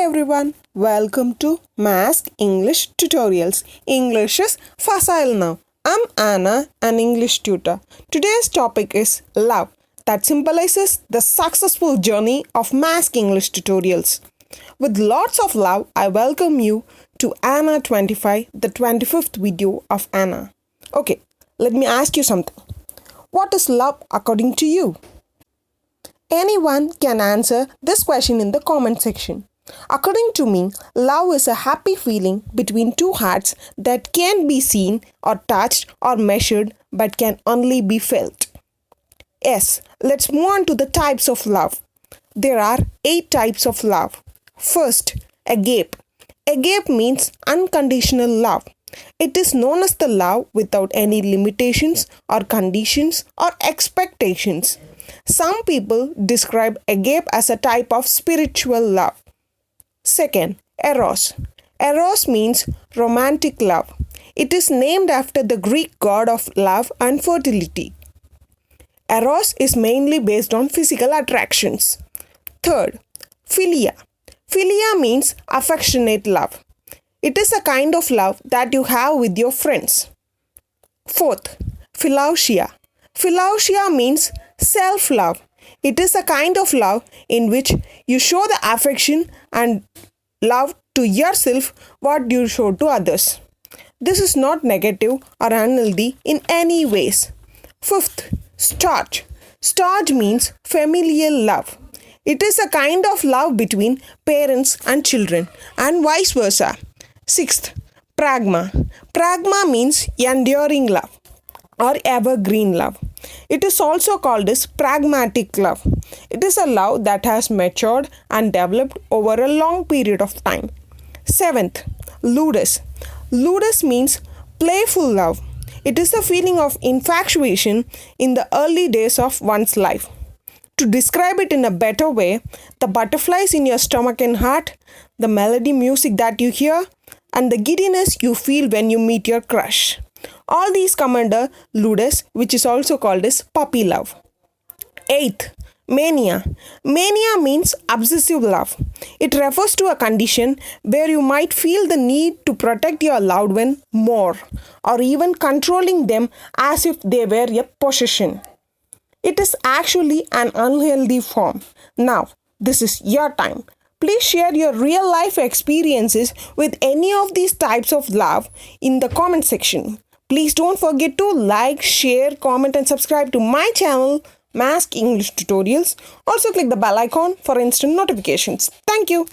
everyone, welcome to Mask English Tutorials. English is facile now. I'm Anna, an English tutor. Today's topic is love, that symbolizes the successful journey of Mask English Tutorials. With lots of love, I welcome you to Anna 25, the 25th video of Anna. Okay, let me ask you something. What is love according to you? Anyone can answer this question in the comment section. According to me, love is a happy feeling between two hearts that can't be seen or touched or measured but can only be felt. Yes, let's move on to the types of love. There are 8 types of love. First, agape. Agape means unconditional love. It is known as the love without any limitations or conditions or expectations. Some people describe agape as a type of spiritual love. Second, Eros. Eros means romantic love. It is named after the Greek god of love and fertility. Eros is mainly based on physical attractions. Third, philia. Philia means affectionate love. It is a kind of love that you have with your friends. Fourth, philautia. Philautia means self-love. It is a kind of love in which you show the affection and love to yourself what you show to others. This is not negative or unhealthy in any ways. Fifth, storge. Storge means familial love. It is a kind of love between parents and children and vice versa. Sixth, pragma. Pragma means enduring love or evergreen love. It is also called as pragmatic love. It is a love that has matured and developed over a long period of time. Seventh, ludus. Ludus means playful love. It is a feeling of infatuation in the early days of one's life. To describe it in a better way, the butterflies in your stomach and heart, the melody music that you hear, and the giddiness you feel when you meet your crush. All these come under ludus, which is also called as puppy love. Eighth, mania. Mania means obsessive love. It refers to a condition where you might feel the need to protect your loved one more, or even controlling them as if they were a possession. It is actually an unhealthy form. Now, this is your time. Please share your real life experiences with any of these types of love in the comment section. Please don't forget to like, share, comment and subscribe to my channel, Mask English Tutorials. Also click the bell icon for instant notifications. Thank you.